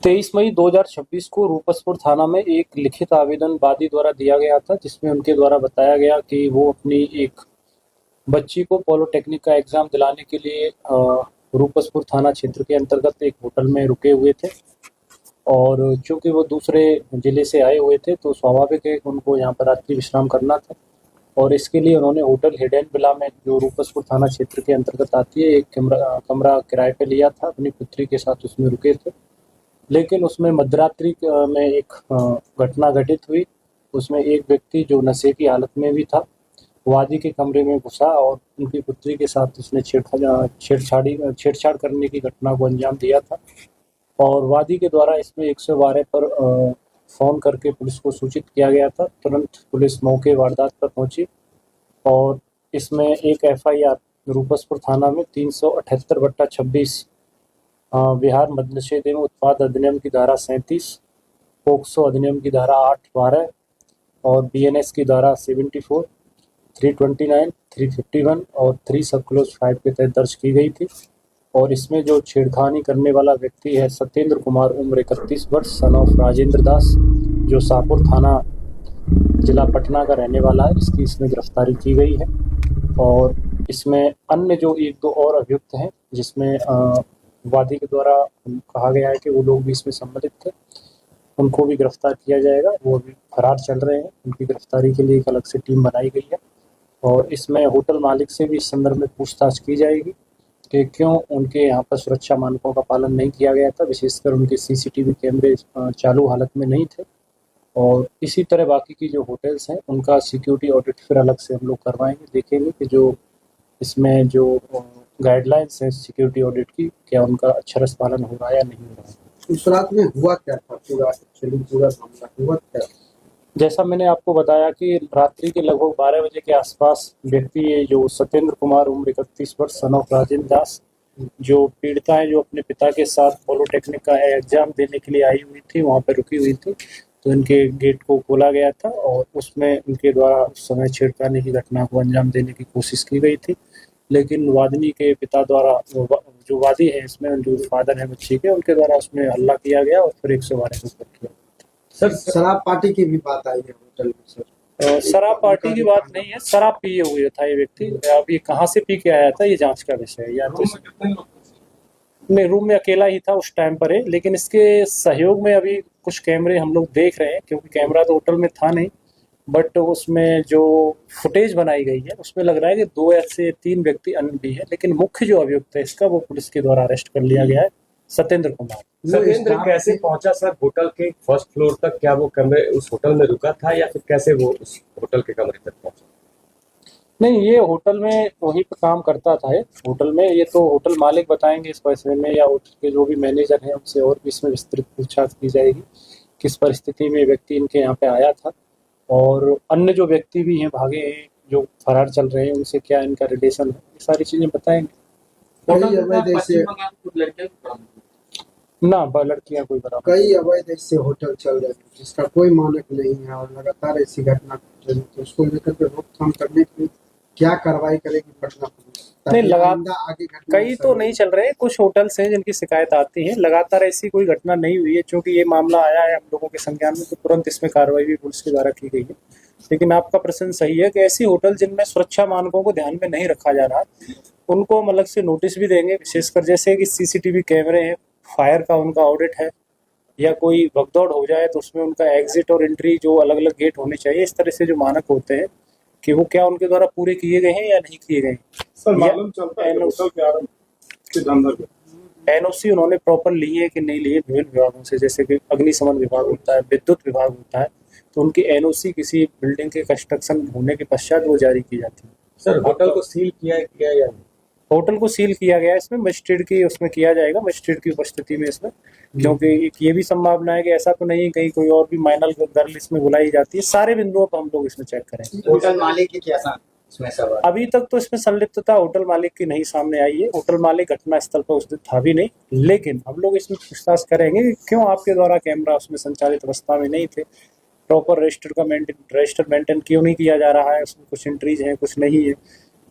23 मई 2026 को रूपसपुर थाना में एक लिखित आवेदन वादी द्वारा दिया गया था, जिसमें उनके द्वारा बताया गया कि वो अपनी एक बच्ची को पॉलिटेक्निक का एग्जाम दिलाने के लिए रूपसपुर थाना क्षेत्र के अंतर्गत एक होटल में रुके हुए थे। और चूंकि वो दूसरे जिले से आए हुए थे तो स्वाभाविक है कि उनको यहाँ पर रात्रि विश्राम करना था, और इसके लिए उन्होंने होटल हिडन विला में, जो रूपसपुर थाना क्षेत्र के अंतर्गत आती है, एक कमरा किराए पे लिया था। अपनी पुत्री के साथ उसमें रुके थे, लेकिन उसमें मध्यरात्रि में एक घटना घटित हुई। उसमें एक व्यक्ति जो नशे की हालत में भी था, वादी के कमरे में घुसा और उनकी पुत्री के साथ उसने छेड़छाड़ करने की घटना को अंजाम दिया था। और वादी के द्वारा इसमें 112 पर फ़ोन करके पुलिस को सूचित किया गया था। तुरंत पुलिस मौके वारदात पर पहुंची और इसमें एक एफआईआर रूपसपुर थाना में 378/26 बिहार मद्यनिषेध एवं उत्पाद अधिनियम की धारा 37, पोक्सो अधिनियम की धारा 8(12) और बीएनएस की धारा 74, 329, 351 और 3 सब क्लोज 5 के तहत दर्ज की गई थी। और इसमें जो छेड़खानी करने वाला व्यक्ति है सत्येंद्र कुमार, उम्र 31 वर्ष, सन ऑफ राजेंद्र दास, जो शाहपुर थाना जिला पटना का रहने वाला है, इसमें गिरफ्तारी की गई है। और इसमें अन्य जो 1-2 और अभियुक्त हैं, जिसमें वादी के द्वारा कहा गया है कि वो लोग भी इसमें सम्मिलित थे, उनको भी गिरफ्तार किया जाएगा। वो अभी फरार चल रहे हैं। उनकी गिरफ्तारी के लिए एक अलग से टीम बनाई गई है और इसमें होटल मालिक से भी इस संदर्भ में पूछताछ की जाएगी कि क्यों उनके यहाँ पर सुरक्षा मानकों का पालन नहीं किया गया था। विशेषकर उनके सीसीटीवी कैमरे चालू हालत में नहीं थे। और इसी तरह बाकी की जो होटल्स हैं उनका सिक्योरिटी ऑडिट फिर अलग से हम लोग करवाएंगे, देखेंगे कि जो इसमें जो गाइडलाइंस हैं सिक्योरिटी ऑडिट की, क्या उनका अक्षरशः पालन हो रहा है या नहीं हो रहा है। उस रात में हुआ क्या था, पूरा मामला हुआ क्या? जैसा मैंने आपको बताया कि रात्रि के लगभग 12 बजे के आसपास व्यक्ति जो सत्येंद्र कुमार, उम्र 31 वर्ष, सन ऑफ राजेंद्र दास, जो पीड़िता है, जो अपने पिता के साथ पॉलिटेक्निक का एग्जाम देने के लिए आई हुई थी, वहाँ पर रुकी हुई थी। तो इनके गेट को खोला गया था और उसमें इनके द्वारा उस समय छेड़खानी की घटना को अंजाम देने की कोशिश की गई थी। लेकिन वादिनी के पिता द्वारा, जो वादी है इसमें, जो फादर है बच्ची के, उनके द्वारा उसमें हल्ला किया गया और फिर 112 को किया। सर, शराब पार्टी की भी बात आई है होटल में सर? शराब पार्टी की बात नहीं है, शराब पिए हुए था ये व्यक्ति। अब ये कहाँ से पी के आया था, ये जांच का विषय है। या तो नहीं, रूम में अकेला ही था उस टाइम पर है, लेकिन इसके सहयोग में अभी कुछ कैमरे हम लोग देख रहे हैं, क्योंकि कैमरा तो होटल में था नहीं, बट उसमें जो फुटेज बनाई गई है उसमें लग रहा है कि 2 या से 3 व्यक्ति अन्य भी है। लेकिन मुख्य जो अभियुक्त है इसका, वो पुलिस के द्वारा अरेस्ट कर लिया गया है, सत्येंद्र कुमार। सत्येंद्र कैसे पहुंचा सर होटल के फर्स्ट फ्लोर तक? क्या वो कमरे उस होटल में रुका था या फिर कैसे वो उस होटल के कमरे तक पहुंचा? नहीं, ये होटल में वहीं पर काम करता था। होटल में, ये तो होटल मालिक बताएंगे इस विषय में, या होटल के जो भी मैनेजर हैं उनसे और भी इसमें विस्तृत पूछताछ की जाएगी किस परिस्थिति में व्यक्ति इनके यहाँ पे आया था। और अन्य जो व्यक्ति भी हैं भागे हैं, जो फरार चल रहे हैं, उनसे क्या इनका रिलेशन है, ये सारी चीजें बताएंगे। ना लड़कियां कोई बराबर, कई अवैध ऐसे होटल चल रहे हैं जिसका कोई मानक नहीं है और लगातार ऐसी घटना, तो उसको लेकर के रोकथाम करने के लिए क्या कार्रवाई करेगी पटना पुलिस? नहीं, कई तो नहीं चल रहे, कुछ होटल्स हैं जिनकी शिकायत आती है। लगातार ऐसी कोई घटना नहीं हुई है। चूंकि ये मामला आया है हम लोगों के संज्ञान में, तो तुरंत इसमें कार्रवाई भी पुलिस के द्वारा की गई है। लेकिन आपका प्रश्न सही है कि ऐसी होटल जिनमें सुरक्षा मानकों को ध्यान में नहीं रखा जा रहा, उनको हम अलग से नोटिस भी देंगे। विशेषकर जैसे कि सीसीटीवी कैमरे हैं, फायर का उनका ऑडिट है, या कोई भगदौड़ हो जाए तो उसमें उनका एग्जिट और एंट्री जो अलग अलग गेट होने चाहिए, इस तरह से जो मानक होते हैं कि वो क्या उनके द्वारा पूरे किए गए हैं या नहीं किए गए। एनओसी उन्होंने प्रॉपर लिए है कि नहीं लिए विभिन्न विभागों से, जैसे कि अग्निशमन विभाग होता है, विद्युत विभाग होता है, तो उनकी एनओसी किसी बिल्डिंग के कंस्ट्रक्शन होने के पश्चात वो जारी की जाती है। सर, होटल को सील किया या नहीं? होटल को सील किया गया है, इसमें मजिस्ट्रेट की उसमें किया जाएगा, मजिस्ट्रेट की उपस्थिति में इसमें, क्योंकि ये भी संभावना है कि ऐसा तो नहीं कहीं कोई और भी माइनर गर्ल इसमें बुलाई जाती है। सारे बिंदुओं पर हम लोग इसमें चेक करेंगे। होटल मालिक की क्या इसमें सवाल? अभी तक तो इसमें संलिप्तता होटल मालिक की नहीं सामने आई है। होटल मालिक घटना स्थल पर उस दिन था भी नहीं, लेकिन हम लोग इसमें पूछताछ करेंगे कि क्यों आपके द्वारा कैमरा उसमें संचालित अवस्था में नहीं थे, प्रॉपर रजिस्टर मेंटेन क्यों नहीं किया जा रहा है, उसमें कुछ एंट्रीज हैं कुछ नहीं है,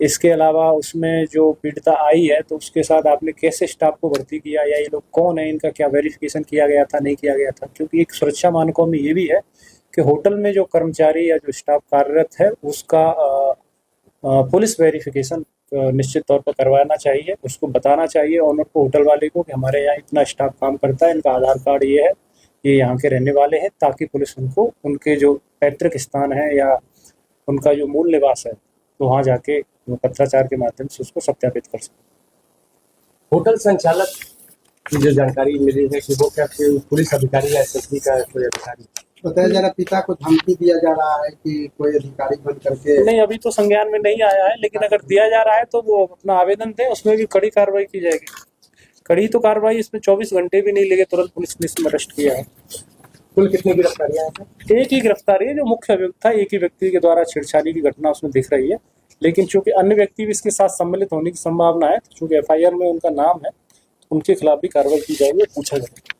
इसके अलावा उसमें जो पीड़िता आई है तो उसके साथ आपने कैसे स्टाफ को भर्ती किया, या ये लोग कौन है, इनका क्या वेरिफिकेशन किया गया था, नहीं किया गया था। क्योंकि एक सुरक्षा मानकों में ये भी है कि होटल में जो कर्मचारी या जो स्टाफ कार्यरत है उसका पुलिस वेरिफिकेशन निश्चित तौर पर करवाना चाहिए। उसको बताना चाहिए ऑनर को, होटल वाले को, कि हमारे यहाँ इतना स्टाफ काम करता है, इनका आधार कार्ड ये है, ये यहाँ के रहने वाले हैं, ताकि पुलिस उनको उनके जो पैतृक स्थान है या उनका जो मूल निवास है तो वहाँ जाके पत्राचार के माध्यम से उसको सत्यापित कर सकते। होटल संचालक की जो जानकारी मिली है कि वो क्या पुलिस अधिकारी या एसएसपी का कोई अधिकारी बताया जा रहा पिता को धमकी दिया जा रहा है कि कोई अधिकारी बन करके। नहीं, अभी तो संज्ञान में नहीं आया है, लेकिन अगर दिया जा रहा है तो वो अपना आवेदन दें, उसमें भी कड़ी कार्रवाई की जाएगी। कड़ी तो कार्रवाई, इसमें 24 घंटे भी नहीं लगे, तुरंत पुलिस ने इसमें अरेस्ट किया है। कुल कितनी गिरफ्तारियां हैं? एक ही गिरफ्तारी है, जो मुख्य अभियुक्त था, एक ही व्यक्ति के द्वारा छेड़छाड़ी की घटना उसमें दिख रही है, लेकिन चूंकि अन्य व्यक्ति भी इसके साथ सम्मिलित होने की संभावना है, तो चूंकि एफआईआर में उनका नाम है, उनके खिलाफ भी कार्रवाई की जाएगी, पूछा जाएगा।